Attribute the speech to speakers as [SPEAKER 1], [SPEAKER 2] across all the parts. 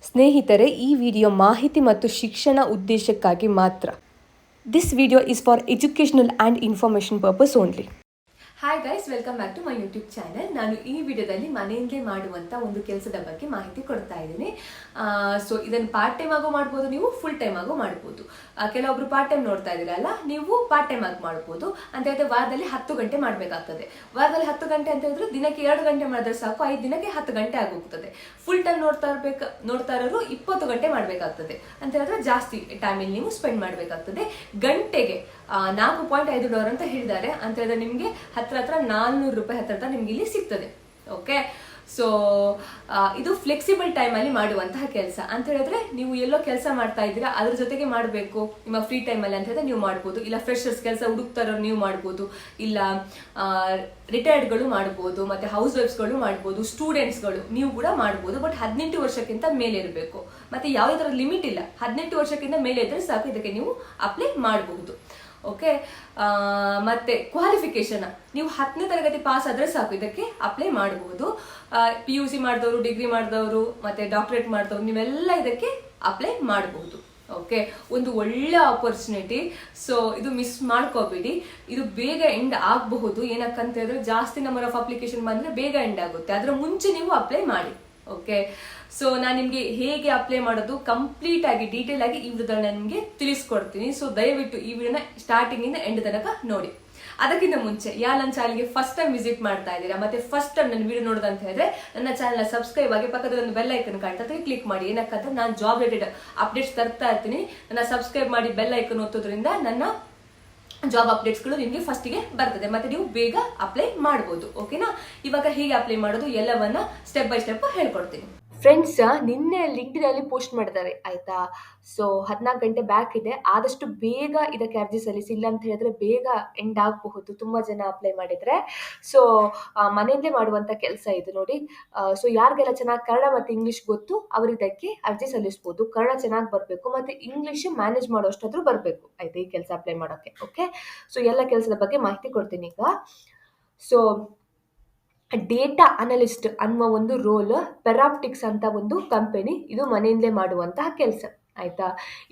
[SPEAKER 1] ಸ್ನೇಹಿತರೆ, ಈ ವಿಡಿಯೋ ಮಾಹಿತಿ ಮತ್ತು ಶಿಕ್ಷಣ ಉದ್ದೇಶಕ್ಕಾಗಿ ಮಾತ್ರ. This video is for educational and information purpose only. Hi guys, welcome back to my YouTube channel. ನಾನು ಈ ವಿಡಿಯೋದಲ್ಲಿ ಮನೆಯಲ್ಲೇ ಮಾಡುವಂಥ ಒಂದು ಕೆಲಸದ ಬಗ್ಗೆ ಮಾಹಿತಿ ಕೊಡ್ತಾ ಇದ್ದೀನಿ. ಸೊ ಇದನ್ನು ಪಾರ್ಟ್ ಟೈಮ್ ಆಗೋ ಮಾಡ್ಬೋದು, ನೀವು ಫುಲ್ ಟೈಮ್ ಆಗೋ ಮಾಡ್ಬೋದು. ಕೆಲವೊಬ್ರು ಪಾರ್ಟ್ ಟೈಮ್ ನೋಡ್ತಾ ಇದ್ದೀರಲ್ಲ, ನೀವು ಪಾರ್ಟ್ ಟೈಮ್ ಆಗಿ ಮಾಡ್ಬೋದು. ಅಂತ ಹೇಳಿದ್ರೆ ವಾರದಲ್ಲಿ 10 ಗಂಟೆ ಮಾಡಬೇಕಾಗ್ತದೆ. ವಾರದಲ್ಲಿ 10 ಗಂಟೆ ಅಂತ ಹೇಳಿದ್ರೆ ದಿನಕ್ಕೆ 2 ಗಂಟೆ ಮಾಡಿದ್ರೆ ಸಾಕು, 5 ದಿನಕ್ಕೆ 10 ಗಂಟೆ ಆಗೋಗ್ತದೆ. ಫುಲ್ ಟೈಮ್ ನೋಡ್ತಾ ಇರೋರು 20 ಗಂಟೆ ಮಾಡಬೇಕಾಗ್ತದೆ. ಅಂತ ಹೇಳಿದ್ರೆ ಜಾಸ್ತಿ ಟೈಮಲ್ಲಿ ನೀವು ಸ್ಪೆಂಡ್ ಮಾಡಬೇಕಾಗ್ತದೆ. ಗಂಟೆಗೆ $4.5 ಅಂತ ಹೇಳಿದ್ದಾರೆ. ಅಂತ ಹೇಳಿದ್ರೆ ನಿಮಗೆ ಹತ್ರ $400 ಹತ್ರ ನಿಮ್ಗೆ ಇಲ್ಲಿ ಸಿಗ್ತದೆ. ಓಕೆ, ಸೊ ಇದು ಫ್ಲೆಕ್ಸಿಬಲ್ ಟೈಮಲ್ಲಿ ಮಾಡುವಂತಹ ಕೆಲಸ. ಅಂತ ಹೇಳಿದ್ರೆ ನೀವು ಎಲ್ಲೋ ಕೆಲಸ ಮಾಡ್ತಾ ಇದ್ದೀರಾ, ಅದ್ರ ಜೊತೆಗೆ ಮಾಡಬೇಕು ನಿಮ್ಮ ಫ್ರೀ ಟೈಮಲ್ಲಿ ಅಂತ ಹೇಳಿದ್ರೆ ನೀವು ಮಾಡ್ಬೋದು. ಇಲ್ಲ ಫ್ರೆಶರ್ಸ್ ಕೆಲಸ ಹುಡುಕ್ತಾರೋ ನೀವು ಮಾಡ್ಬೋದು, ಇಲ್ಲ ರಿಟೈರ್ಡ್ಗಳು ಮಾಡ್ಬೋದು, ಮತ್ತೆ ಹೌಸ್ ವೈಫ್ಸ್ಗಳು ಮಾಡ್ಬೋದು, ಸ್ಟೂಡೆಂಟ್ಸ್ಗಳು ನೀವು ಕೂಡ ಮಾಡ್ಬೋದು. ಬಟ್ 18 ವರ್ಷಕ್ಕಿಂತ ಮೇಲೆ ಇರಬೇಕು. ಮತ್ತೆ ಯಾವುದೇ ಥರ ಲಿಮಿಟ್ ಇಲ್ಲ. 18 ವರ್ಷಕ್ಕಿಂತ ಮೇಲೆ ಇದ್ರೆ ಸಾಕು, ಇದಕ್ಕೆ ನೀವು ಅಪ್ಲೈ ಮಾಡಬಹುದು. ಓಕೆ, ಮತ್ತೆ ಕ್ವಾಲಿಫಿಕೇಶನ್ ನೀವು 10ನೇ ತರಗತಿ ಪಾಸ್ ಆದ್ರೆ ಸಾಕು, ಇದಕ್ಕೆ ಅಪ್ಲೈ ಮಾಡಬಹುದು. PUC ಮಾಡಿದವರು, ಡಿಗ್ರಿ ಮಾಡಿದವರು, ಮತ್ತೆ ಡಾಕ್ಟರೇಟ್ ಮಾಡಿದವರು, ನೀವೆಲ್ಲ ಇದಕ್ಕೆ ಅಪ್ಲೈ ಮಾಡಬಹುದು. ಓಕೆ, ಒಂದು ಒಳ್ಳೆ ಆಪರ್ಚುನಿಟಿ. ಸೊ ಇದು ಮಿಸ್ ಮಾಡ್ಕೋಬೇಡಿ. ಇದು ಬೇಗ ಎಂಡ್ ಆಗಬಹುದು. ಏನಕ್ಕಂತ ಹೇಳಿದ್ರೆ ಜಾಸ್ತಿ ನಂಬರ್ ಆಫ್ ಅಪ್ಲಿಕೇಶನ್ ಬಂದ್ರೆ ಬೇಗ ಎಂಡ್ ಆಗುತ್ತೆ. ಅದರ ಮುಂಚೆ ನೀವು ಅಪ್ಲೈ ಮಾಡಿ. ಓಕೆ, ಸೊ ನಾನು ನಿಮಗೆ ಹೇಗೆ ಅಪ್ಲೈ ಮಾಡೋದು ಕಂಪ್ಲೀಟ್ ಆಗಿ ಡೀಟೇಲ್ ಆಗಿ ಈ ವಿಡಿಯೋದಲ್ಲಿ ನಿಮಗೆ ತಿಳಿಸ್ಕೊಡ್ತೀನಿ. ಸೊ ದಯವಿಟ್ಟು ಈ ವಿಡಿಯೋನ ಸ್ಟಾರ್ಟಿಂಗ್ ಇಂದ ಎಂಡ್ ತನಕ ನೋಡಿ. ಅದಕ್ಕಿಂತ ಮುಂಚೆ ನನ್ನ ಚಾನಲ್ಗೆ ಫಸ್ಟ್ ಟೈಮ್ ವಿಸಿಟ್ ಮಾಡ್ತಾ ಇದ್ದೀರಾ, ಮತ್ತೆ ಫಸ್ಟ್ ಟೈಮ್ ನನ್ನ ವಿಡಿಯೋ ನೋಡೋದಂತ ಹೇಳಿದ್ರೆ ನನ್ನ ಚಾನಲ್ ಸಬ್ಸ್ಕ್ರೈಬ್ ಆಗಿ ಪಕ್ಕದಲ್ಲಿ ಒಂದು ಬೆಲ್ ಐಕನ್ ಕಾಣ್ತಾ ಕ್ಲಿಕ್ ಮಾಡಿ. ಏನಕ್ಕಂದ್ರೆ ನಾನು ಜಾಬ್ ರಿಲೇಟೆಡ್ ಅಪ್ಡೇಟ್ಸ್ ತರ್ತಾ ಇರ್ತೀನಿ. ನನ್ನ ಸಬ್ಸ್ಕ್ರೈಬ್ ಮಾಡಿ ಬೆಲ್ ಐಕನ್ ಒತ್ತೋದ್ರಿಂದ ನನ್ನ ಜಾಬ್ ಅಪ್ಡೇಟ್ಸ್ಗಳು ನಿಮಗೆ ಫಸ್ಟಿಗೆ ಬರ್ತದೆ, ಮತ್ತೆ ನೀವು ಬೇಗ ಅಪ್ಲೈ ಮಾಡ್ಬೋದು. ಓಕೆನಾ, ಇವಾಗ ಹೇಗೆ ಅಪ್ಲೈ ಮಾಡೋದು ಎಲ್ಲವನ್ನ ಸ್ಟೆಪ್ ಬೈ ಸ್ಟೆಪ್ ಹೇಳ್ಕೊಡ್ತೀನಿ. ಫ್ರೆಂಡ್ಸ್, ನಿನ್ನೆ ಲಿಂಕ್ಡ್ಇನಲ್ಲಿ ಪೋಸ್ಟ್ ಮಾಡಿದ್ದಾರೆ ಆಯ್ತಾ. ಸೊ 14 ಗಂಟೆ ಬ್ಯಾಕ್ ಇದೆ. ಆದಷ್ಟು ಬೇಗ ಇದಕ್ಕೆ ಅರ್ಜಿ ಸಲ್ಲಿಸಿ, ಇಲ್ಲ ಅಂತ ಹೇಳಿದ್ರೆ ಬೇಗ ಎಂಡ್ ಆಗಬಹುದು. ತುಂಬಾ ಜನ ಅಪ್ಲೈ ಮಾಡಿದ್ರೆ. ಸೊ ಮನೆಯಲ್ಲೇ ಮಾಡುವಂತ ಕೆಲಸ ಇದು ನೋಡಿ. ಸೊ ಯಾರಿಗೆಲ್ಲ ಚೆನ್ನಾಗಿ ಕನ್ನಡ ಮತ್ತೆ ಇಂಗ್ಲಿಷ್ ಗೊತ್ತು ಅವರು ಇದಕ್ಕೆ ಅರ್ಜಿ ಸಲ್ಲಿಸಬಹುದು. ಕನ್ನಡ ಚೆನ್ನಾಗಿ ಬರಬೇಕು, ಮತ್ತೆ ಇಂಗ್ಲಿಷ್ ಮ್ಯಾನೇಜ್ ಮಾಡೋಷ್ಟಾದ್ರೂ ಬರಬೇಕು ಆಯ್ತಾ ಈ ಕೆಲಸ ಅಪ್ಲೈ ಮಾಡೋಕೆ. ಓಕೆ, ಸೊ ಎಲ್ಲ ಕೆಲಸದ ಬಗ್ಗೆ ಮಾಹಿತಿ ಕೊಡ್ತೀನಿ ಈಗ. ಸೊ ಡೇಟಾ ಅನಲಿಸ್ಟ್ ಅನ್ನುವ ಒಂದು ರೋಲ್, ಪೆರಾಪ್ಟಿಕ್ಸ್ ಅಂತ ಒಂದು ಕಂಪನಿ, ಇದು ಮನೆಯಿಂದಲೇ ಮಾಡುವಂತಹ ಕೆಲಸ ಆಯ್ತಾ.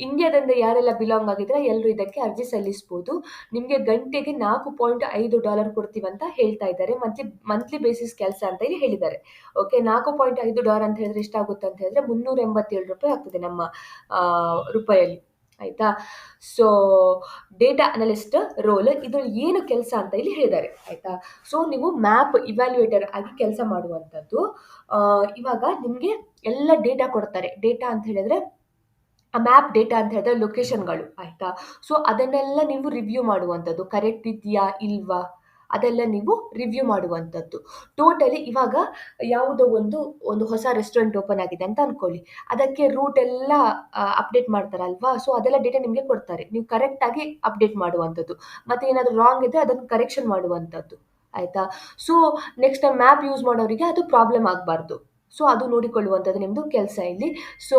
[SPEAKER 1] ಇಂಡಿಯಾದಿಂದ ಯಾರೆಲ್ಲ ಬಿಲಾಂಗ್ ಆಗಿದ್ರೆ ಎಲ್ಲರೂ ಇದಕ್ಕೆ ಅರ್ಜಿ ಸಲ್ಲಿಸಬಹುದು. ನಿಮಗೆ ಗಂಟೆಗೆ $4.5 ಕೊಡ್ತೀವಂತ ಹೇಳ್ತಾ ಇದ್ದಾರೆ. ಮಂತ್ಲಿ ಬೇಸಿಸ್ ಕೆಲಸ ಅಂತ ಇಲ್ಲಿ ಹೇಳಿದ್ದಾರೆ. ಓಕೆ, $4.5 ಅಂತ ಹೇಳಿದ್ರೆ ಎಷ್ಟಾಗುತ್ತೆ ಅಂತ ಹೇಳಿದ್ರೆ $387 ಆಗ್ತದೆ ನಮ್ಮ ರೂಪಾಯಲ್ಲಿ ಆಯ್ತಾ. ಸೊ ಡೇಟಾ ಅನಲಿಸ್ಟ್ ರೋಲ್, ಇದ್ರಲ್ಲಿ ಏನು ಕೆಲಸ ಅಂತ ಇಲ್ಲಿ ಹೇಳಿದ್ದಾರೆ ಆಯ್ತಾ. ಸೊ ನೀವು ಮ್ಯಾಪ್ ಇವ್ಯಾಲ್ಯೂಯೇಟರ್ ಆಗಿ ಕೆಲಸ ಮಾಡುವಂಥದ್ದು. ಇವಾಗ ನಿಮಗೆ ಎಲ್ಲ ಡೇಟಾ ಕೊಡ್ತಾರೆ. ಡೇಟಾ ಅಂತ ಹೇಳಿದ್ರೆ ಮ್ಯಾಪ್ ಡೇಟಾ ಅಂತ ಹೇಳಿದ್ರೆ ಲೊಕೇಶನ್ಗಳು ಆಯ್ತಾ. ಸೊ ಅದನ್ನೆಲ್ಲ ನೀವು ರಿವ್ಯೂ ಮಾಡುವಂಥದ್ದು, ಕರೆಕ್ಟ್ ಇದೆಯಾ ಇಲ್ವಾ ಅದೆಲ್ಲ ನೀವು ರಿವ್ಯೂ ಮಾಡುವಂಥದ್ದು. ಟೋಟಲಿ ಇವಾಗ ಯಾವುದೋ ಒಂದು ಹೊಸ ರೆಸ್ಟೋರೆಂಟ್ ಓಪನ್ ಆಗಿದೆ ಅಂತ ಅನ್ಕೊಳ್ಳಿ, ಅದಕ್ಕೆ ರೂಟ್ ಎಲ್ಲ ಅಪ್ಡೇಟ್ ಮಾಡ್ತಾರಲ್ವಾ. ಸೊ ಅದೆಲ್ಲ ಡೇಟಾ ನಿಮಗೆ ಕೊಡ್ತಾರೆ, ನೀವು ಕರೆಕ್ಟಾಗಿ ಅಪ್ಡೇಟ್ ಮಾಡುವಂಥದ್ದು. ಮತ್ತೆ ಏನಾದರೂ ರಾಂಗ್ ಇದೆ ಅದನ್ನು ಕರೆಕ್ಷನ್ ಮಾಡುವಂಥದ್ದು ಆಯ್ತಾ. ಸೊ ನೆಕ್ಸ್ಟ್ ಮ್ಯಾಪ್ ಯೂಸ್ ಮಾಡೋರಿಗೆ ಅದು ಪ್ರಾಬ್ಲಮ್ ಆಗಬಾರ್ದು. ಸೊ ಅದು ನೋಡಿಕೊಳ್ಳುವಂಥದ್ದು ನಿಮ್ಮದು ಕೆಲಸ ಇಲ್ಲಿ. So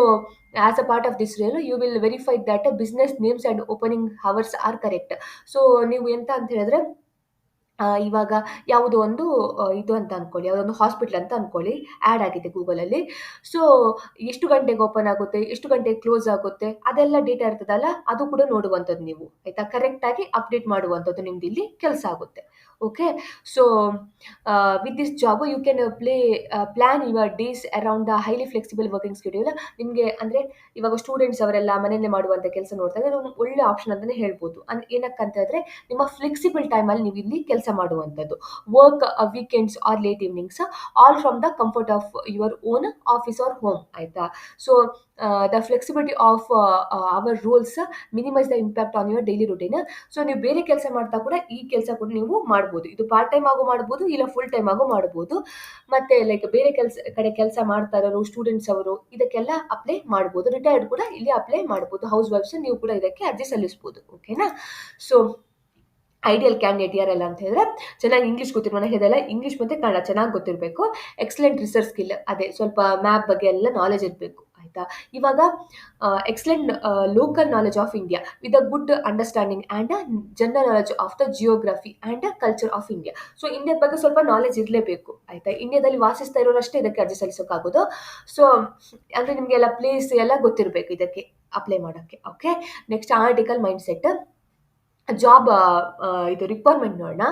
[SPEAKER 1] as a part of this role you will verify that business names and opening hours are correct. So ನೀವು ಎಂತ ಅಂತ ಹೇಳಿದ್ರೆ ಇವಾಗ ಯಾವುದೋ ಒಂದು ಇದು ಅಂತ ಅನ್ಕೊಳ್ಳಿ, ಯಾವುದೊಂದು ಹಾಸ್ಪಿಟಲ್ ಅಂತ ಅನ್ಕೊಳ್ಳಿ, ಆ್ಯಡ್ ಆಗಿದೆ ಗೂಗಲಲ್ಲಿ. ಸೊ ಎಷ್ಟು ಗಂಟೆಗೆ ಓಪನ್ ಆಗುತ್ತೆ, ಎಷ್ಟು ಗಂಟೆಗೆ ಕ್ಲೋಸ್ ಆಗುತ್ತೆ, ಅದೆಲ್ಲ ಡೇಟಾ ಇರ್ತದಲ್ಲ, ಅದು ಕೂಡ ನೋಡುವಂಥದ್ದು ನೀವು ಆಯ್ತಾ. ಕರೆಕ್ಟಾಗಿ ಅಪ್ಡೇಟ್ ಮಾಡುವಂಥದ್ದು ನಿಮ್ದು ಇಲ್ಲಿ ಕೆಲಸ ಆಗುತ್ತೆ. Okay, so with this job you can plan your days around the highly flexible working schedule. ನಿಮಗೆ ಅಂದರೆ ಇವಾಗ ಸ್ಟೂಡೆಂಟ್ಸ್ ಅವರೆಲ್ಲ ಮನೆಯಲ್ಲೇ ಮಾಡುವಂಥ ಕೆಲಸ ನೋಡ್ತಾ ಇದ್ರೆ ಒಂದು ಒಳ್ಳೆ ಆಪ್ಷನ್ ಅಂತಲೇ ಹೇಳ್ಬೋದು. ಏನಕ್ಕಂತ ಹೇಳಿದ್ರೆ ನಿಮ್ಮ ಫ್ಲೆಕ್ಸಿಬಲ್ ಟೈಮಲ್ಲಿ ನೀವು ಇಲ್ಲಿ ಕೆಲಸ ಮಾಡುವಂಥದ್ದು. Work weekends or late evenings, all from the comfort of your own office or home ಆಯ್ತಾ. So the flexibility of our rules minimise the impact on your daily routine. So ನೀವು ಬೇರೆ ಕೆಲಸ ಮಾಡ್ತಾ ಕೂಡ ಈ ಕೆಲಸ ಕೂಡ ನೀವು ಮಾಡ್ಬೋದು. ಇದು ಪಾರ್ಟ್ ಟೈಮ್ ಆಗು ಮಾಡ್ಬೋದು, ಇಲ್ಲ ಫುಲ್ ಟೈಮ್ ಆಗು ಮಾಡ್ಬೋದು. ಮತ್ತೆ ಲೈಕ್ ಬೇರೆ ಕಡೆ ಕೆಲಸ ಮಾಡ್ತಾ ಇರೋರು, ಸ್ಟೂಡೆಂಟ್ಸ್ ಅವರು ಇದಕ್ಕೆಲ್ಲ ಅಪ್ಲೈ ಮಾಡ್ಬೋದು. ರಿಟೈರ್ಡ್ ಕೂಡ ಇಲ್ಲಿ ಅಪ್ಲೈ ಮಾಡ್ಬೋದು. ಹೌಸ್ ವೈಫ್ಸ್ ನೀವು ಕೂಡ ಇದಕ್ಕೆ ಅರ್ಜಿ ಸಲ್ಲಿಸ್ಬೋದು. ಓಕೆನಾ. ಸೊ ಐಡಿಯಲ್ ಕ್ಯಾಂಡಿಡೇಟ್ ಯಾರೆಲ್ಲ ಅಂತ ಹೇಳಿದ್ರೆ ಚೆನ್ನಾಗಿ ಇಂಗ್ಲೀಷ್ ಗೊತ್ತಿರೋ ಇದೆಲ್ಲ ಇಂಗ್ಲೀಷ್ ಮತ್ತು ಕನ್ನಡ ಚೆನ್ನಾಗಿ ಗೊತ್ತಿರಬೇಕು. ಎಕ್ಸಲೆಂಟ್ ರಿಸರ್ಚ್ ಸ್ಕಿಲ್, ಅದೇ ಸ್ವಲ್ಪ ಮ್ಯಾಪ್ ಬಗ್ಗೆ ಎಲ್ಲ ನಾಲೆಜ್ ಇರಬೇಕು ಆಯಿತಾ. ಇವಾಗ excellent local knowledge of India with a good understanding and general knowledge of the geography and culture of India. So ಇಂಡಿಯಾದ ಬಗ್ಗೆ ಸ್ವಲ್ಪ ನಾಲೆಜ್ ಇರಲೇಬೇಕು ಆಯಿತಾ. ಇಂಡಿಯಾದಲ್ಲಿ ವಾಸಿಸ್ತಾ ಇರೋರಷ್ಟೇ ಇದಕ್ಕೆ ಅರ್ಜಿ ಸಲ್ಲಿಸೋಕ್ಕಾಗೋದು. ಸೊ ಅಂದರೆ ನಿಮಗೆಲ್ಲ ಪ್ಲೇಸ್ ಎಲ್ಲ ಗೊತ್ತಿರಬೇಕು ಇದಕ್ಕೆ ಅಪ್ಲೈ ಮಾಡೋಕ್ಕೆ. Okay, next article mind set. Job ಇದು ರಿಕ್ವೈರ್ಮೆಂಟ್ ನೋಡೋಣ.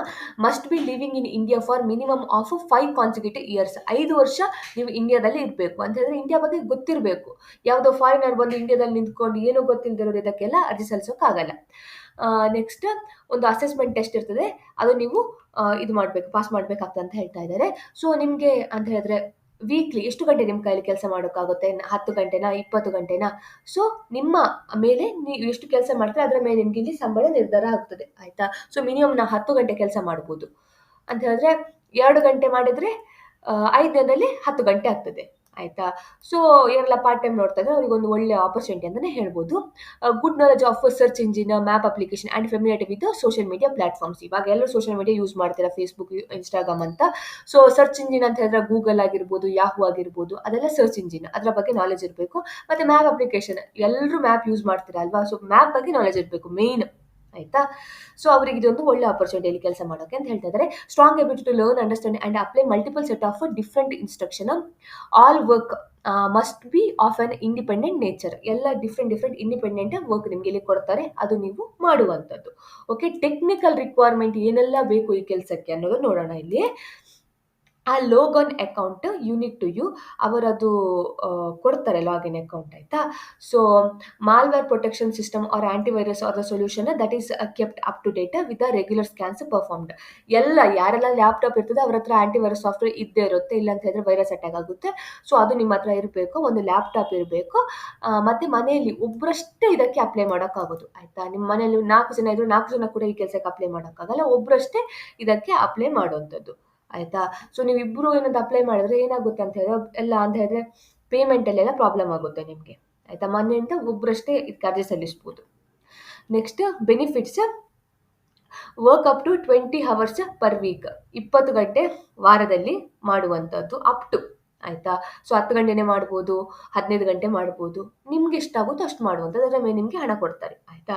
[SPEAKER 1] Must be living in India for minimum of 5 consecutive years. 5 ವರ್ಷ ನೀವು ಇಂಡಿಯಾದಲ್ಲಿ ಇರಬೇಕು ಅಂತ ಹೇಳಿದ್ರೆ ಇಂಡಿಯಾ ಬಗ್ಗೆ ಗೊತ್ತಿರಬೇಕು. ಯಾವುದೋ ಫಾರಿನರ್ ಬಂದು ಇಂಡಿಯಾದಲ್ಲಿ ನಿಂತ್ಕೊಂಡು ಏನೂ ಗೊತ್ತಿಲ್ಲದಿರೋರು ಇದಕ್ಕೆಲ್ಲ ಅರ್ಜಿ ಸಲ್ಲಿಸೋಕ್ಕಾಗಲ್ಲ. ನೆಕ್ಸ್ಟ್ ಒಂದು ಅಸೆಸ್ಮೆಂಟ್ ಟೆಸ್ಟ್ ಇರ್ತದೆ, ಅದು ನೀವು ಇದು ಮಾಡಬೇಕು, ಪಾಸ್ ಮಾಡಬೇಕಾಗ್ತದೆ ಅಂತ ಹೇಳ್ತಾ ಇದ್ದಾರೆ. ಸೊ ನಿಮಗೆ ಅಂತ ಹೇಳಿದ್ರೆ ವೀಕ್ಲಿ ಎಷ್ಟು ಗಂಟೆ ನಿಮ್ಮ ಕೈಲಿ ಕೆಲಸ ಮಾಡೋಕ್ಕಾಗುತ್ತೆ? 10 ಗಂಟೆನಾ, 20 ಗಂಟೆನಾ? ಸೊ ನಿಮ್ಮ ಮೇಲೆ ನೀವು ಎಷ್ಟು ಕೆಲಸ ಮಾಡ್ತೀರಾ ಅದರ ಮೇಲೆ ನಿಮ್ಗೆ ಇಲ್ಲಿ ಸಂಬಳ ನಿರ್ಧಾರ ಆಗ್ತದೆ ಆಯಿತಾ. ಸೊ ಮಿನಿಮಮ್ ನಾವು 10 ಗಂಟೆ ಕೆಲಸ ಮಾಡ್ಬೋದು ಅಂತ ಹೇಳಿದ್ರೆ 2 ಗಂಟೆ ಮಾಡಿದರೆ 5 ದಿನದಲ್ಲಿ 10 ಗಂಟೆ ಆಗ್ತದೆ ಆಯಿತಾ. ಸೊ ಯಾರೆಲ್ಲ ಪಾರ್ಟ್ ಟೈಮ್ ನೋಡ್ತಾ ಇದ್ದಾರೆ ಅವರಿಗೊಂದು ಒಳ್ಳೆ ಆಪರ್ಚುನಿಟಿ ಅಂತಲೇ ಹೇಳ್ಬೋದು. Good knowledge of search engine, map application and familiarity with social media platforms. ಇವಾಗ ಎಲ್ಲರೂ ಸೋಷಿಯಲ್ ಮೀಡಿಯಾ ಯೂಸ್ ಮಾಡ್ತೀರಾ, ಫೇಸ್ಬುಕ್, ಇನ್ಸ್ಟಾಗ್ರಾಮ್ ಅಂತ. ಸೊ ಸರ್ಚ್ ಇಂಜಿನ್ ಅಂತ ಹೇಳಿದ್ರೆ ಗೂಗಲ್ ಆಗಿರ್ಬೋದು, ಯಾಹೂ ಆಗಿರ್ಬೋದು, ಅದೆಲ್ಲ ಸರ್ಚ್ ಇಂಜಿನ್, ಅದರ ಬಗ್ಗೆ ನಾಲೆಜ್ ಇರಬೇಕು. ಮತ್ತು ಮ್ಯಾಪ್ ಅಪ್ಲಿಕೇಶನ್, ಎಲ್ಲರೂ ಮ್ಯಾಪ್ ಯೂಸ್ ಮಾಡ್ತೀರಾ ಅಲ್ವಾ. ಸೊ ಮ್ಯಾಪ್ ಬಗ್ಗೆ ನಾಲೆಜ್ ಇರಬೇಕು ಮೇನ್ ಆಯಿತಾ. ಸೊ ಅವರಿಗೆ ಇದೊಂದು ಒಳ್ಳೆ ಆಪರ್ಚುನಿಟಿಯಲ್ಲಿ ಕೆಲಸ ಮಾಡೋಕ್ಕೆ ಅಂತ ಹೇಳ್ತಾ ಇದ್ದಾರೆ. Strong ability to learn, understand and apply multiple set of different instruction. All work must be of an independent nature. ಎಲ್ಲ ಡಿಫ್ರೆಂಟ್ ಇಂಡಿಪೆಂಡೆಂಟ್ ವರ್ಕ್ ನಿಮಗೆ ಇಲ್ಲಿ ಕೊಡ್ತಾರೆ, ಅದು ನೀವು ಮಾಡುವಂಥದ್ದು. ಓಕೆ, ಟೆಕ್ನಿಕಲ್ ರಿಕ್ವೈರ್ಮೆಂಟ್ ಏನೆಲ್ಲ ಬೇಕು ಈ ಕೆಲಸಕ್ಕೆ ಅನ್ನೋದು ನೋಡೋಣ ಇಲ್ಲಿ. ಆ login account unique to you, ಅವರದು ಕೊಡ್ತಾರೆ ಲಾಗಿನ್ ಅಕೌಂಟ್ ಆಯಿತಾ. So malware protection system or antivirus or the solution that is kept up to date with the regular scans performed. ಎಲ್ಲ ಯಾರೆಲ್ಲ ಲ್ಯಾಪ್ಟಾಪ್ ಇರ್ತದೆ ಅವ್ರ ಹತ್ರ ಆಂಟಿವೈರಸ್ ಸಾಫ್ಟ್ವೇರ್ ಇದ್ದೇ ಇರುತ್ತೆ, ಇಲ್ಲ ಅಂತ ಹೇಳಿದ್ರೆ ವೈರಸ್ ಅಟ್ಯಾಕ್ ಆಗುತ್ತೆ. ಸೊ ಅದು ನಿಮ್ಮ ಹತ್ರ ಇರಬೇಕು, ಒಂದು ಲ್ಯಾಪ್ಟಾಪ್ ಇರಬೇಕು. ಮತ್ತು ಮನೆಯಲ್ಲಿ ಒಬ್ಬರಷ್ಟೇ ಇದಕ್ಕೆ ಅಪ್ಲೈ ಮಾಡೋಕ್ಕಾಗೋದು ಆಯಿತಾ. ನಿಮ್ಮ ಮನೆಯಲ್ಲಿ 4 ಜನ ಇದ್ದರೂ 4 ಜನ ಕೂಡ ಈ ಕೆಲಸಕ್ಕೆ ಅಪ್ಲೈ ಮಾಡೋಕ್ಕಾಗಲ್ಲ, ಒಬ್ಬರಷ್ಟೇ ಇದಕ್ಕೆ ಅಪ್ಲೈ ಮಾಡುವಂಥದ್ದು ಆಯಿತಾ. ಸೊ ನೀವು ಇಬ್ಬರು ಏನಾದ್ರು ಅಪ್ಲೈ ಮಾಡಿದ್ರೆ ಏನಾಗುತ್ತೆ ಅಂತ ಹೇಳಿದ್ರೆ ಎಲ್ಲ ಅಂತ ಹೇಳಿದ್ರೆ ಪೇಮೆಂಟಲ್ಲೆಲ್ಲ ಪ್ರಾಬ್ಲಮ್ ಆಗುತ್ತೆ ನಿಮಗೆ ಆಯಿತಾ. ಮನೆಯಿಂದ ಒಬ್ಬರಷ್ಟೇ ಇದಕ್ಕೆ ಅರ್ಜಿ ಸಲ್ಲಿಸ್ಬೋದು. Next benefits. Work up to 20 hours per week. 20 ಗಂಟೆ ವಾರದಲ್ಲಿ ಮಾಡುವಂಥದ್ದು, ಅಪ್ ಟು ಆಯಿತಾ. ಸೊ 10 ಗಂಟೆನೇ ಮಾಡ್ಬೋದು, 15 ಗಂಟೆ ಮಾಡ್ಬೋದು, ನಿಮ್ಗೆ ಎಷ್ಟಾಗುತ್ತೋ ಅಷ್ಟು ಮಾಡುವಂಥದ್ದು, ಅದರ ಮೇಲೆ ನಿಮಗೆ ಹಣ ಕೊಡ್ತಾರೆ ಆಯಿತಾ.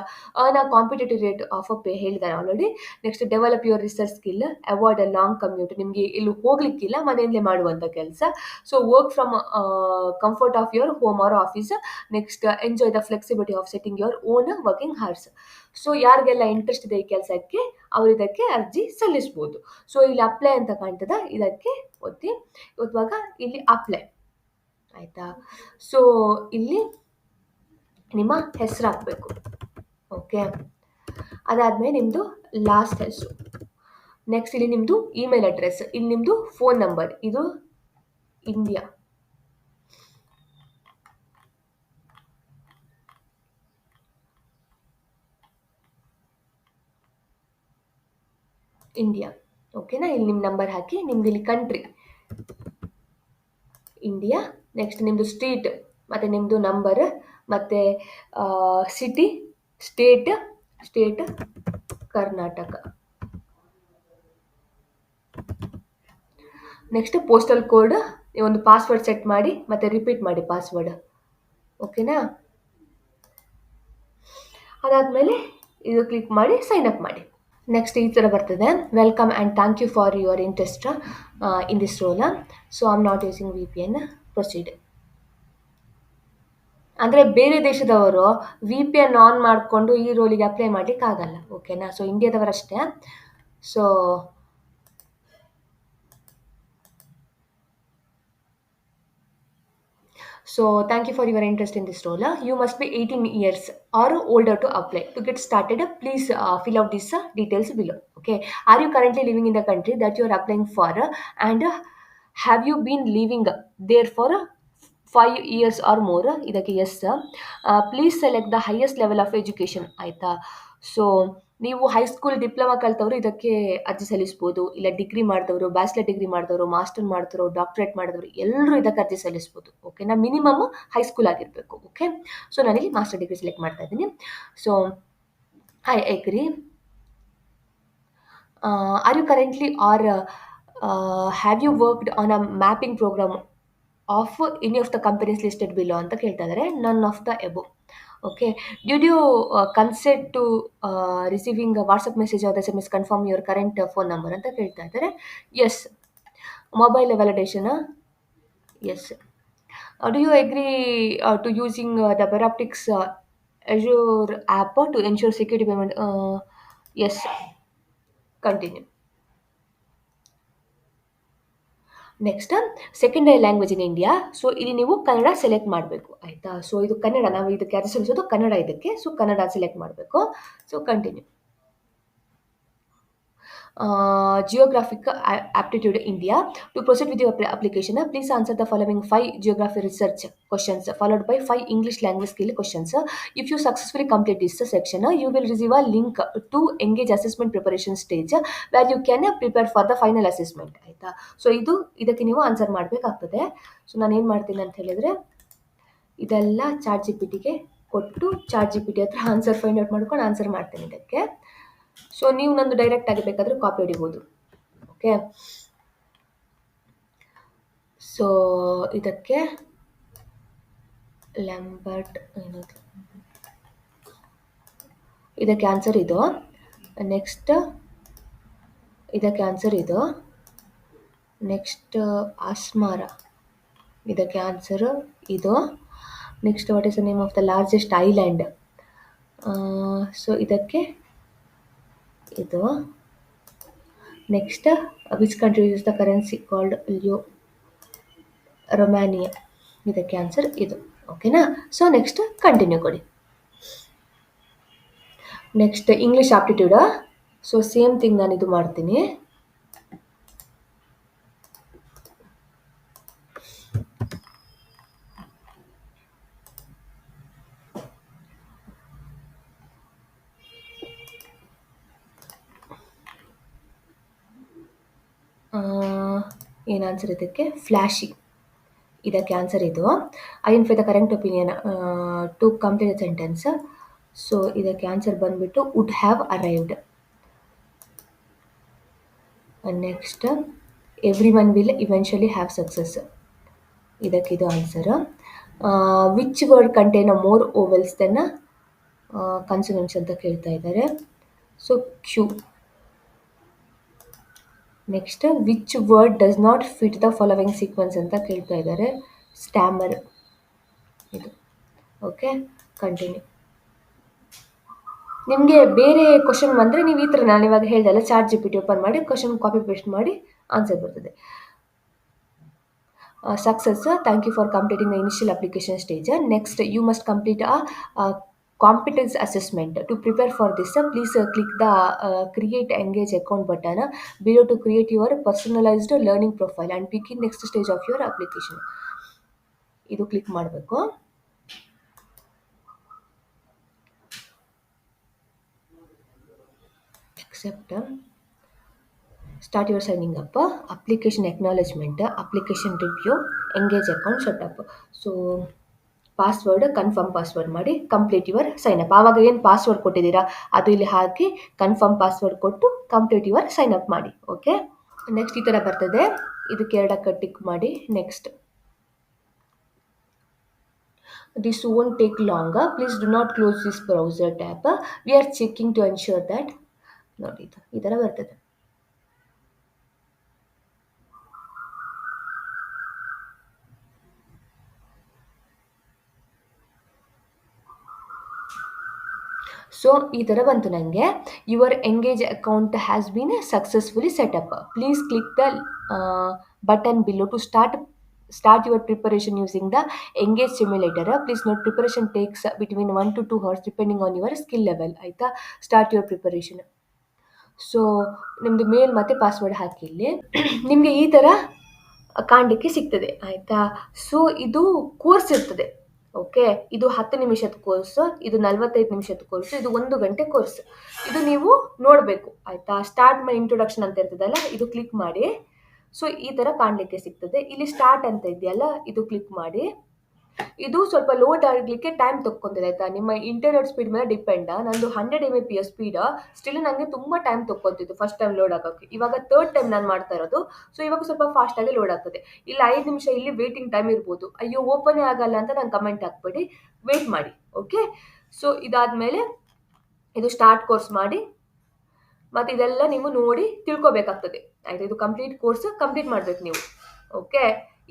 [SPEAKER 1] ನಾ ಕಾಂಪಿಟೇಟಿವ್ ರೇಟ್ ಆಫ್ ಪೇ ಹೇಳಿದ್ದಾರೆ already. Next develop your research skill, avoid a long commute. ನಿಮಗೆ ಎಲ್ಲೂ ಹೋಗ್ಲಿಕ್ಕಿಲ್ಲ, ಮನೆಯಲ್ಲೇ ಮಾಡುವಂಥ ಕೆಲಸ. So work from comfort of your home or office. Next enjoy the flexibility of setting your own working hours. So ಯಾರಿಗೆಲ್ಲ interest ಇದೆ ಈ ಕೆಲಸಕ್ಕೆ ಅವರು ಇದಕ್ಕೆ ಅರ್ಜಿ ಸಲ್ಲಿಸ್ಬೋದು. ಸೊ ಇಲ್ಲಿ ಅಪ್ಲೈ ಅಂತ ಕಾಣ್ತದ, ಇದಕ್ಕೆ ಒತ್ತಿ. ಇವಾಗ ಇಲ್ಲಿ ಅಪ್ಲೈ ಆಯಿತಾ. ಸೊ ಇಲ್ಲಿ ನಿಮ್ಮ ಹೆಸರು ಹಾಕಬೇಕು. ಓಕೆ, ಅದಾದಮೇಲೆ ನಿಮ್ಮದು ಲಾಸ್ಟ್ ಹೆಸರು. ನೆಕ್ಸ್ಟ್ ಇಲ್ಲಿ ನಿಮ್ಮದು ಇಮೇಲ್ ಅಡ್ರೆಸ್, ಇಲ್ಲಿ ನಿಮ್ಮದು ಫೋನ್ ನಂಬರ್. ಇದು ಇಂಡಿಯಾ, ಇಂಡಿಯಾ ಓಕೆನಾ. ಇಲ್ಲಿ ನಿಮ್ಮ ನಂಬರ್ ಹಾಕಿ, ನಿಮ್ದು ಇಲ್ಲಿ ಕಂಟ್ರಿ ಇಂಡಿಯಾ. ನೆಕ್ಸ್ಟ್ ನಿಮ್ಮದು ಸ್ಟ್ರೀಟ್ ಮತ್ತು ನಿಮ್ಮದು ನಂಬರ್ ಮತ್ತು city, state Karnataka. Next postal code. ಒಂದು ಪಾಸ್ವರ್ಡ್ ಸೆಟ್ ಮಾಡಿ ಮತ್ತು ರಿಪೀಟ್ ಮಾಡಿ ಪಾಸ್ವರ್ಡ್. ಓಕೆನಾ. ಅದಾದಮೇಲೆ ಇದು ಕ್ಲಿಕ್ ಮಾಡಿ ಸೈನ್ ಅಪ್ ಮಾಡಿ. ನೆಕ್ಸ್ಟ್ ಈ ಥರ ಬರ್ತದೆ, welcome and thank you for your interest in this role. So I am not using VPN, proceed. ಅಂದರೆ ಬೇರೆ ದೇಶದವರು VPN ಆನ್ ಮಾಡಿಕೊಂಡು ಈ ರೋಲಿಗೆ ಅಪ್ಲೈ ಮಾಡಲಿಕ್ಕೆ ಆಗಲ್ಲ. ಓಕೆನಾ. So ಇಂಡಿಯಾದವರಷ್ಟೇ. So thank you for your interest in this role. You must be 18 years or older to apply. To get started, please fill out these details below. Okay. Are you currently living in the country that you are applying for? And have you been living there for 5 years or more? ಇದಕ್ಕೆ yes. Please select the highest level of education ಆಯಿತಾ. So ನೀವು high school diploma ಕಲ್ತವರು ಇದಕ್ಕೆ ಅರ್ಜಿ ಸಲ್ಲಿಸ್ಬೋದು, ಇಲ್ಲ degree ಮಾಡಿದವರು, bachelor degree ಮಾಡಿದವರು, ಮಾಸ್ಟರ್ ಮಾಡಿದವರು, ಡಾಕ್ಟ್ರೇಟ್ ಮಾಡಿದವರು ಎಲ್ಲರೂ ಇದಕ್ಕೆ ಅರ್ಜಿ ಸಲ್ಲಿಸ್ಬೋದು. ಓಕೆನಾ. ಮಿನಿಮಮ್ ಹೈಸ್ಕೂಲ್ ಆಗಿರಬೇಕು. ಓಕೆ. ಸೊ ನಾನಿಲ್ಲಿ ಮಾಸ್ಟರ್ ಡಿಗ್ರಿ ಸೆಲೆಕ್ಟ್ ಮಾಡ್ತಾ ಇದ್ದೀನಿ. So I agree. Are you currently or have you worked on a mapping program of any of the companies listed below ಅಂತ ಕೇಳ್ತಾ ಇದ್ದಾರೆ. None of the above. Okay. Do you consent to receiving WhatsApp message or SMS confirm your current phone number ಅಂತ ಕೇಳ್ತಾ ಇದ್ದಾರೆ. Yes. Mobile validation. Yes. Do you agree to using the Paraptix Azure app to ensure security payment? Yes. Continue. Next secondary language in India. So ಇಲ್ಲಿ ನೀವು Kannada select ಮಾಡಬೇಕು ಆಯಿತಾ. So ಇದು ಕನ್ನಡ, ನಾವು ಇದಕ್ಕೆ ಹೆಸರಿಸೋದು ಕನ್ನಡ ಇದಕ್ಕೆ. ಸೊ ಕನ್ನಡ ಸೆಲೆಕ್ಟ್ ಮಾಡಬೇಕು. So continue. Geographic aptitude India. To proceed with your application, please answer the following 5 geography research questions followed by 5 English language skill questions. If you successfully complete this section, you will receive a link to engage assessment preparation stage where you can prepare for the final assessment ಆಯಿತಾ. So ಇದಕ್ಕೆ ನೀವು answer ಮಾಡಬೇಕಾಗ್ತದೆ. So ನಾನು ಏನು ಮಾಡ್ತೀನಿ ಅಂತ ಹೇಳಿದರೆ, ಇದೆಲ್ಲ ಚಾಟ್ GPT ಕೊಟ್ಟು ಚಾಟ್ GPT ಹತ್ರ ಆನ್ಸರ್ ಫೈಂಡ್ ಔಟ್ ಮಾಡ್ಕೊಂಡು ಆನ್ಸರ್ ಮಾಡ್ತೇನೆ ಇದಕ್ಕೆ. ಸೊ ನೀವು ನಂದು ಡೈರೆಕ್ಟ್ ಆಗಿ ಬೇಕಾದರೆ ಕಾಪಿ ಹೊಡಿಬೋದು. ಓಕೆ. ಸೊ ಇದಕ್ಕೆ ಲ್ಯಾಂಬರ್ಟ್ ಏನದು, ಇದಕ್ಕೆ ಆನ್ಸರ್ ಇದು. ನೆಕ್ಸ್ಟ್ ಇದಕ್ಕೆ ಆನ್ಸರ್ ಇದು. ನೆಕ್ಸ್ಟ್ ಆಸ್ಮಾರ, ಇದಕ್ಕೆ ಆನ್ಸರ್ ಇದು. Next what is the name of the largest island. So ಇದಕ್ಕೆ ಇದು. Next which country use the currency called Romania. ಇದಕ್ಕೆ ಆನ್ಸರ್ ಇದು. ಓಕೆನಾ. ಸೊ ನೆಕ್ಸ್ಟ್ ಕಂಟಿನ್ಯೂ ಕೊಡಿ. Next English aptitude. So same thing ನಾನು ಇದು ಮಾಡ್ತೀನಿ. ಏನು ಆನ್ಸರ್ ಇದಕ್ಕೆ? ಫ್ಲ್ಯಾಶಿ. ಇದಕ್ಕೆ ಆನ್ಸರ್ ಇದು. Identify the current opinion to complete sentence. So ಇದಕ್ಕೆ ಆನ್ಸರ್ ಬಂದ್ಬಿಟ್ಟು would have arrived. Next every one will eventually have success. ಇದಕ್ಕೆ ಇದು answer. Which word contain more vowels then consonants ಅಂತ ಕೇಳ್ತಾ ಇದ್ದಾರೆ. So Q. Next which word does not fit the following sequence ಅಂತ ಕೇಳ್ತಾ ಇದ್ದಾರೆ. ಸ್ಟ್ಯಾಮರ್ ಇದು. ಓಕೆ. ಕಂಟಿನ್ಯೂ. ನಿಮಗೆ ಬೇರೆ ಕ್ವಶನ್ ಬಂದರೆ ನೀವು ಈ ಥರ ನಾನು ಇವಾಗ ಹೇಳ್ದಲ್ಲ, ಚಾಟ್ GPT ಓಪನ್ ಮಾಡಿ ಕ್ವಶನ್ ಕಾಪಿ ಪೇಸ್ಟ್ ಮಾಡಿ ಆನ್ಸರ್ ಬರ್ತದೆ. Success. Thank you for completing the initial application stage. Next you must complete competence assessment. To prepare for this, please click the create engage account button below to create your personalized learning profile and begin next stage of your application. ಇದು click ಮಾಡಬೇಕು. accept. Start your signing up. Application acknowledgement, application review, engage account setup. So password confirm password ಮಾಡಿ complete your sign up. ಆವಾಗ ಏನು password ಕೊಟ್ಟಿದ್ದೀರಾ ಅದು ಇಲ್ಲಿ ಹಾಕಿ confirm password ಕೊಟ್ಟು ಕಂಪ್ಲೀಟ್ ಯುವರ್ ಸೈನ್ ಅಪ್ ಮಾಡಿ. ಓಕೆ. ನೆಕ್ಸ್ಟ್ ಈ ಥರ ಬರ್ತದೆ. ಇದಕ್ಕೆ ಎರಡಕ್ಕೆ ಟಿಕ್ ಮಾಡಿ. Next this won't take long. Please do not close this browser tab. We are checking to ensure that. ನೋಡಿ ಇದು ಈ ಥರ ಬರ್ತದೆ. ಸೊ ಈ ಥರ ಬಂತು ನನಗೆ. Your engage account has been successfully setup. Please click the button below to start your preparation using the engage simulator. Please note preparation takes between 1 to 2 hours depending on your skill level. ಆಯಿತಾ. Start your preparation. So ನಿಮ್ಮದು ಮೇಲ್ ಮತ್ತು password ಹಾಕಿ ಇಲ್ಲಿ ನಿಮಗೆ ಈ ಥರ ಕಾಣಲಿಕ್ಕೆ ಸಿಗ್ತದೆ ಆಯಿತಾ. ಸೊ ಇದು ಕೋರ್ಸ್ ಇರ್ತದೆ. ಓಕೆ. ಇದು 10 ನಿಮಿಷದ ಕೋರ್ಸ್, ಇದು 45 ನಿಮಿಷದ ಕೋರ್ಸ್, ಇದು 1 ಗಂಟೆ ಕೋರ್ಸ್. ಇದು ನೀವು ನೋಡಬೇಕು ಆಯಿತಾ. ಸ್ಟಾರ್ಟ್ ಮೈ ಇಂಟ್ರೊಡಕ್ಷನ್ ಅಂತ ಇರ್ತದಲ್ಲ, ಇದು ಕ್ಲಿಕ್ ಮಾಡಿ. ಸೊ ಈ ಥರ ಕಾಣಲಿಕ್ಕೆ ಸಿಗ್ತದೆ. ಇಲ್ಲಿ ಸ್ಟಾರ್ಟ್ ಅಂತ ಇದೆಯಲ್ಲ, ಇದು ಕ್ಲಿಕ್ ಮಾಡಿ. ಇದು ಸ್ವಲ್ಪ ಲೋಡ್ ಆಗಲಿಕ್ಕೆ ಟೈಮ್ ತಕ್ಕೊಂತಿದೆ ಆಯ್ತಾ. ನಿಮ್ಮ ಇಂಟರ್ನೆಟ್ ಸ್ಪೀಡ್ ಮೇಲೆ ಡಿಪೆಂಡ್. ನಂದು 100 Mbps ಸ್ಪೀಡ್, ಸ್ಟಿಲ್ ನನಗೆ ತುಂಬ ಟೈಮ್ ತಕ್ಕೊಂತಿತ್ತು ಫಸ್ಟ್ ಟೈಮ್ ಲೋಡ್ ಆಗೋಕ್ಕೆ. ಇವಾಗ ಥರ್ಡ್ ಟೈಮ್ ನಾನು ಮಾಡ್ತಾ ಇರೋದು, ಸೊ ಇವಾಗ ಸ್ವಲ್ಪ ಫಾಸ್ಟಾಗಿ ಲೋಡ್ ಆಗ್ತದೆ. ಇಲ್ಲಿ 5 ನಿಮಿಷ ಇಲ್ಲಿ ವೇಟಿಂಗ್ ಟೈಮ್ ಇರ್ಬೋದು. ಅಯ್ಯೋ ಓಪನೇ ಆಗಲ್ಲ ಅಂತ ನಾನು ಕಮೆಂಟ್ ಹಾಕ್ಬೇಡಿ, ವೇಟ್ ಮಾಡಿ. ಓಕೆ, ಸೊ ಇದಾದಮೇಲೆ ಇದು ಸ್ಟಾರ್ಟ್ ಕೋರ್ಸ್ ಮಾಡಿ, ಮತ್ತು ಇದೆಲ್ಲ ನೀವು ನೋಡಿ ತಿಳ್ಕೊಬೇಕಾಗ್ತದೆ ಆಯ್ತಾ. ಇದು ಕಂಪ್ಲೀಟ್ ಕೋರ್ಸ್ ಕಂಪ್ಲೀಟ್ ಮಾಡ್ಬೇಕು ನೀವು. ಓಕೆ,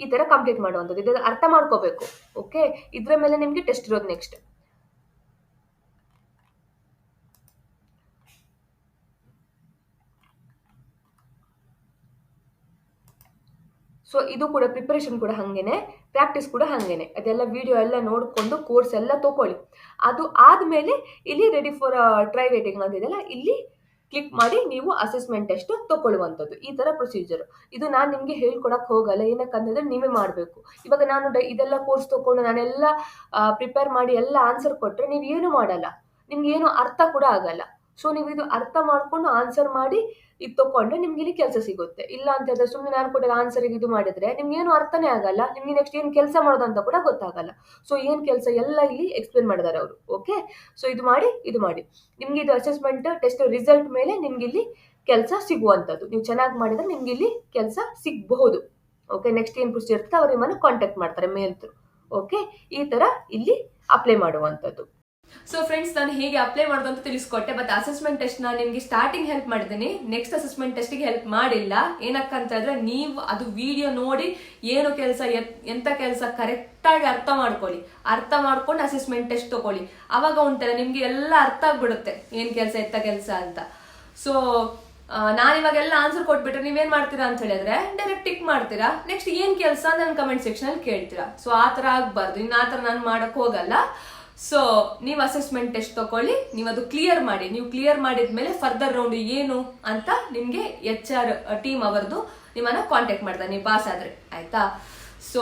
[SPEAKER 1] ಈ ಥರ ಕಂಪ್ಲೀಟ್ ಮಾಡುವಂಥದ್ದು, ಇದನ್ನು ಅರ್ಥ ಮಾಡ್ಕೋಬೇಕು. ಓಕೆ, ಇದ್ರ ಮೇಲೆ ನಿಮಗೆ ಟೆಸ್ಟ್ ಇರೋದು ನೆಕ್ಸ್ಟ್. ಸೊ ಇದು ಕೂಡ ಪ್ರಿಪರೇಷನ್ ಕೂಡ ಹಾಗೇನೆ, ಪ್ರಾಕ್ಟೀಸ್ ಕೂಡ ಹಾಗೇನೆ. ಅದೆಲ್ಲ ವಿಡಿಯೋ ಎಲ್ಲ ನೋಡಿಕೊಂಡು ಕೋರ್ಸ್ ಎಲ್ಲ ತಗೊಳ್ಳಿ. ಅದು ಆದಮೇಲೆ ಇಲ್ಲಿ ರೆಡಿ ಫಾರ್ ಟ್ರೈ ರೇಟಿಂಗ್ ಅಂತಿದೆಯಲ್ಲ, ಇಲ್ಲಿ ಕ್ಲಿಕ್ ಮಾಡಿ ನೀವು ಅಸೆಸ್ಮೆಂಟ್ ಟೆಸ್ಟ್ ತಗೊಳ್ಳುವಂಥದ್ದು. ಈ ಥರ ಪ್ರೊಸೀಜರ್. ಇದು ನಾನು ನಿಮಗೆ ಹೇಳ್ಕೊಡಕ್ಕೆ ಹೋಗಲ್ಲ, ಏನಕ್ಕಂತಂದರೆ ನೀವೇ ಮಾಡಬೇಕು. ಇವಾಗ ನಾನು ಇದೆಲ್ಲ ಕೋರ್ಸ್ ತೊಗೊಂಡು ನಾನೆಲ್ಲ ಪ್ರಿಪೇರ್ ಮಾಡಿ ಎಲ್ಲ ಆನ್ಸರ್ ಕೊಟ್ಟರೆ ನೀವು ಏನು ಮಾಡಲ್ಲ, ನಿಮ್ಗೆ ಏನು ಅರ್ಥ ಕೂಡ ಆಗಲ್ಲ. ಸೊ ನೀವು ಇದು ಅರ್ಥ ಮಾಡಿಕೊಂಡು ಆನ್ಸರ್ ಮಾಡಿ ಇದು ತೊಗೊಂಡ್ರೆ ನಿಮ್ಗೆ ಇಲ್ಲಿ ಕೆಲಸ ಸಿಗುತ್ತೆ. ಇಲ್ಲ ಅಂತ ಹೇಳಿದ್ರೆ ಸುಮ್ಮನೆ ನಾನು ಕೂಡ ಆನ್ಸರಿಗೆ ಇದು ಮಾಡಿದರೆ ನಿಮ್ಗೆ ಏನು ಅರ್ಥನೇ ಆಗಲ್ಲ, ನಿಮ್ಗೆ ನೆಕ್ಸ್ಟ್ ಏನು ಕೆಲಸ ಮಾಡೋದು ಅಂತ ಕೂಡ ಗೊತ್ತಾಗಲ್ಲ. ಸೊ ಏನು ಕೆಲಸ ಎಲ್ಲ ಇಲ್ಲಿ ಎಕ್ಸ್ಪ್ಲೇನ್ ಮಾಡಿದ್ದಾರೆ ಅವರು. ಓಕೆ, ಸೊ ಇದು ಮಾಡಿ ನಿಮ್ಗೆ ಇದು ಅಸೆಸ್ಮೆಂಟ್ ಟೆಸ್ಟ್ ರಿಸಲ್ಟ್ ಮೇಲೆ ನಿಮ್ಗೆ ಇಲ್ಲಿ ಕೆಲಸ ಸಿಗುವಂಥದ್ದು. ನೀವು ಚೆನ್ನಾಗಿ ಮಾಡಿದ್ರೆ ನಿಮ್ಗೆ ಇಲ್ಲಿ ಕೆಲಸ ಸಿಗಬಹುದು. ಓಕೆ, ನೆಕ್ಸ್ಟ್ ಏನು ಪ್ರೊಸೀಜರ್ ಇರುತ್ತೆ ಅವ್ರು ನಿಮ್ಮನ್ನು ಕಾಂಟ್ಯಾಕ್ಟ್ ಮಾಡ್ತಾರೆ ಮೇಲ್ ಥ್ರೂ. ಓಕೆ, ಈ ಥರ ಇಲ್ಲಿ ಅಪ್ಲೈ ಮಾಡುವಂಥದ್ದು. ಸೊ ಫ್ರೆಂಡ್ಸ್, ನಾನು ಹೇಗೆ ಅಪ್ಲೈ ಮಾಡೋದು ಅಂತ ತಿಳಿಸ್ಕೊಟ್ಟೆ. ಬಟ್ ಅಸೆಸ್ಮೆಂಟ್ ಟೆಸ್ಟ್ ನಾನು ನಿಮಗೆ ಸ್ಟಾರ್ಟಿಂಗ್ ಹೆಲ್ಪ್ ಮಾಡಿದ್ದೀನಿ, ನೆಕ್ಸ್ಟ್ ಅಸೆಸ್ಮೆಂಟ್ ಟೆಸ್ಟಿಗೆ ಹೆಲ್ಪ್ ಮಾಡಿಲ್ಲ. ಏನಕ್ಕಂತಂದ್ರೆ ನೀವು ಅದು ವಿಡಿಯೋ ನೋಡಿ ಏನು ಕೆಲಸ ಎಂತ ಕೆಲಸ ಕರೆಕ್ಟಾಗಿ ಅರ್ಥ ಮಾಡ್ಕೊಂಡು ಅಸೆಸ್ಮೆಂಟ್ ಟೆಸ್ಟ್ ತಗೊಳ್ಳಿ. ಅವಾಗ ಉಂಟಲ್ಲ ನಿಮ್ಗೆ ಎಲ್ಲ ಅರ್ಥ ಆಗ್ಬಿಡುತ್ತೆ ಏನು ಕೆಲಸ ಎತ್ತ ಕೆಲಸ ಅಂತ. ಸೊ ನಾನಿವಾಗೆಲ್ಲ ಆನ್ಸರ್ ಕೊಟ್ಬಿಟ್ರೆ ನೀವೇನ್ ಮಾಡ್ತೀರಾ ಅಂತ ಹೇಳಿದ್ರೆ ಡೈರೆಕ್ಟ್ ಟಿಕ್ ಮಾಡ್ತೀರಾ, ನೆಕ್ಸ್ಟ್ ಏನ್ ಕೆಲಸ ನನ್ನ ಕಮೆಂಟ್ ಸೆಕ್ಷನ್ ಅಲ್ಲಿ ಕೇಳ್ತೀರಾ. ಸೊ ಆ ಥರ ಆಗ್ಬಾರ್ದು, ಇನ್ನು ಆ ಥರ ನಾನು ಮಾಡಕ್ ಹೋಗಲ್ಲ. ಸೊ ನೀವು ಅಸೆಸ್ಮೆಂಟ್ ಟೆಸ್ಟ್ ತಗೊಳ್ಳಿ, ನೀವು ಅದು ಕ್ಲಿಯರ್ ಮಾಡಿ. ನೀವು ಕ್ಲಿಯರ್ ಮಾಡಿದ್ಮೇಲೆ ಫರ್ದರ್ ರೌಂಡ್ ಏನು ಅಂತ ನಿಮ್ಗೆ HR ಟೀಮ್ ಅವರದು ನಿಮ್ಮನ್ನ ಕಾಂಟ್ಯಾಕ್ಟ್ ಮಾಡ್ತಾರೆ, ನೀವು ಪಾಸ್ ಆದ್ರೆ ಆಯ್ತಾ. ಸೊ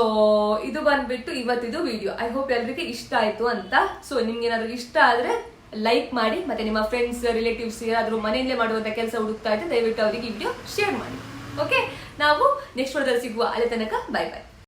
[SPEAKER 1] ಇದು ಬಂದ್ಬಿಟ್ಟು ಇವತ್ತಿದು ವಿಡಿಯೋ. ಐ ಹೋಪ್ ಎಲ್ರಿಗೆ ಇಷ್ಟ ಆಯ್ತು ಅಂತ. ಸೊ ನಿಮ್ಗೆ ಏನಾದ್ರು ಇಷ್ಟ ಆದ್ರೆ ಲೈಕ್ ಮಾಡಿ, ಮತ್ತೆ ನಿಮ್ಮ ಫ್ರೆಂಡ್ಸ್ ರಿಲೇಟಿವ್ಸ್ ಯಾರಾದ್ರೂ ಮನೆಯಲ್ಲೇ ಮಾಡುವಂತ ಕೆಲಸ ಹುಡುಕ್ತಾ ಇದ್ರೆ ದಯವಿಟ್ಟು ಅವರಿಗೆ ಈ ವಿಡಿಯೋ ಶೇರ್ ಮಾಡಿ. ಓಕೆ, ನಾವು ನೆಕ್ಸ್ಟ್ ವಿಡಿಯೋದಲ್ಲಿ ಸಿಗುವ. ಅಲ್ಲಿ ತನಕ ಬೈ ಬೈ.